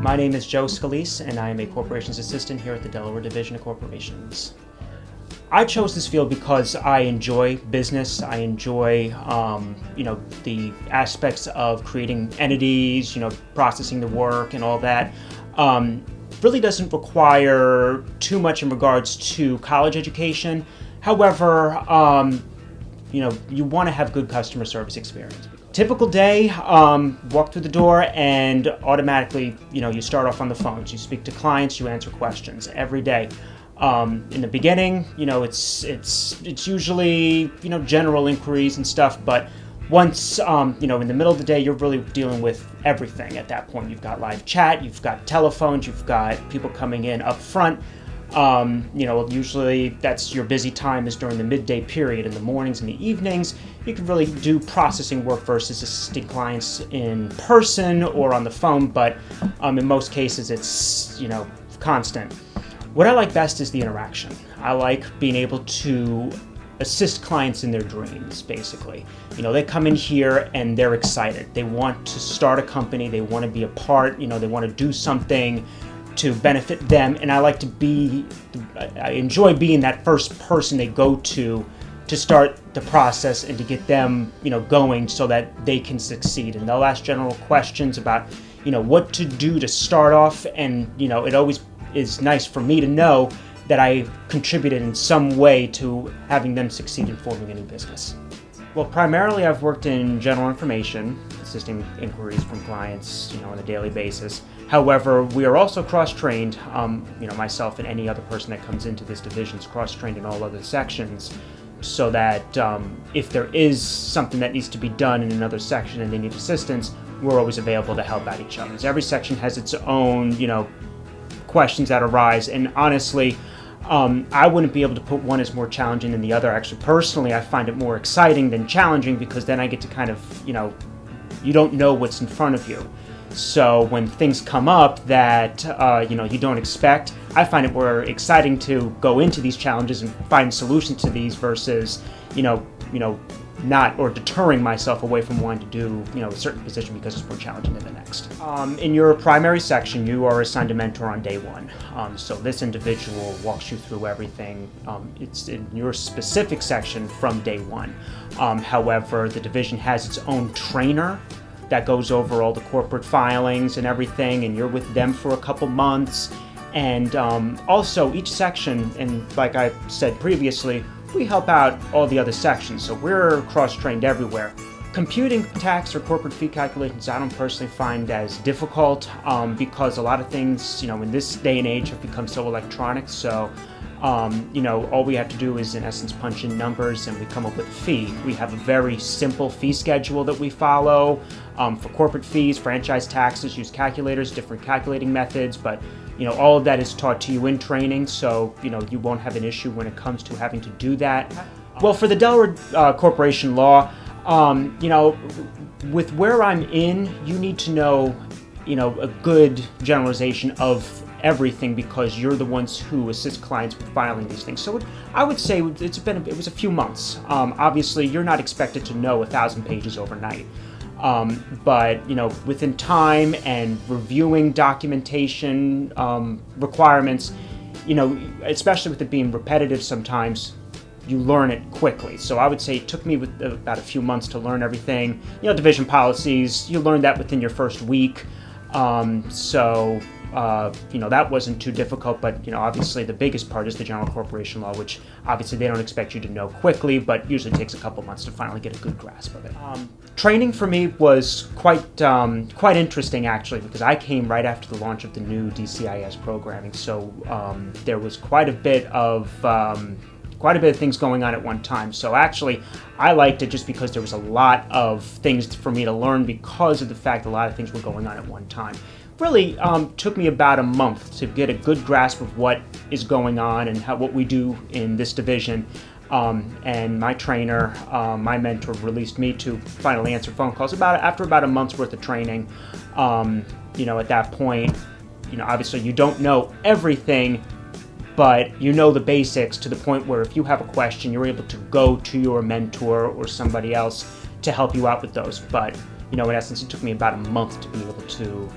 My name is Joe Scalise, and I am a corporations assistant here at the Delaware Division of Corporations. I chose this field because I enjoy business. I enjoy, the aspects of creating entities, processing the work and all that. Really doesn't require too much in regards to college education. However, you want to have good customer service experience. Typical day, walk through the door and automatically, you start off on the phones. You speak to clients, you answer questions every day. In the beginning, it's usually, general inquiries and stuff, but once, in the middle of the day, you're really dealing with everything at that point. You've got live chat, you've got telephones, you've got people coming in up front. Usually that's your busy time is during the midday period in the mornings and the evenings. You can really do processing work versus assisting clients in person or on the phone, but in most cases it's, constant. What I like best is the interaction. I like being able to assist clients in their dreams, basically. They come in here and they're excited. They want to start a company, they want to be a part, they want to do something to benefit them, and I enjoy being that first person they go to start the process and to get them, going so that they can succeed. And they'll ask general questions about, what to do to start off, and, it always is nice for me to know that I contributed in some way to having them succeed in forming a new business. Well, primarily I've worked in general information, assisting inquiries from clients, on a daily basis. However, we are also cross-trained, myself and any other person that comes into this division is cross-trained in all other sections, so that if there is something that needs to be done in another section and they need assistance, we're always available to help out each other. Every section has its own, questions that arise, and honestly, I wouldn't be able to put one as more challenging than the other. Actually, personally, I find it more exciting than challenging because then I get to kind of, you don't know what's in front of you. So when things come up that, you don't expect, I find it more exciting to go into these challenges and find solutions to these versus, not or deterring myself away from wanting to do, a certain position because it's more challenging than the next. In your primary section, you are assigned a mentor on day one. So this individual walks you through everything. It's in your specific section from day one. However, the division has its own trainer that goes over all the corporate filings and everything, and you're with them for a couple months. And also each section, and like I said previously, we help out all the other sections, so we're cross-trained everywhere. Computing tax or corporate fee calculations I don't personally find as difficult because a lot of things, in this day and age have become so electronic, so all we have to do is in essence punch in numbers and we come up with a fee. We have a very simple fee schedule that we follow. For corporate fees, franchise taxes, use calculators, different calculating methods, but all of that is taught to you in training, so you won't have an issue when it comes to having to do that. Well, for the Delaware corporation law, with where I'm in, you need to know, a good generalization of everything because you're the ones who assist clients with filing these things. So I would say it was a few months. Obviously, you're not expected to know 1,000 pages overnight. But within time and reviewing documentation requirements, especially with it being repetitive sometimes, you learn it quickly. So I would say it took me about a few months to learn everything. Division policies, you learn that within your first week. That wasn't too difficult, but obviously the biggest part is the general corporation law, which obviously they don't expect you to know quickly, but usually takes a couple months to finally get a good grasp of it. Training for me was quite interesting actually, because I came right after the launch of the new DCIS programming, so there was quite a bit of things going on at one time. So actually, I liked it just because there was a lot of things for me to learn because of the fact a lot of things were going on at one time. Really took me about a month to get a good grasp of what is going on and what we do in this division. And my trainer, my mentor, released me to finally answer phone calls after about a month's worth of training. At that point, obviously you don't know everything, but you know the basics to the point where if you have a question, you're able to go to your mentor or somebody else to help you out with those. But in essence, it took me about a month to be able to,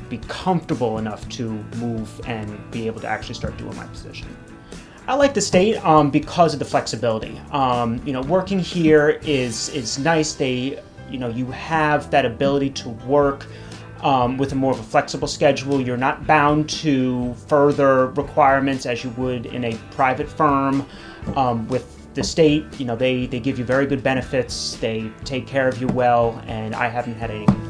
be comfortable enough to move and be able to actually start doing my position. I like the state because of the flexibility. Working here is nice. You have that ability to work with a more of a flexible schedule. You're not bound to further requirements as you would in a private firm. With the state, they give you very good benefits. They take care of you well, and I haven't had any complaints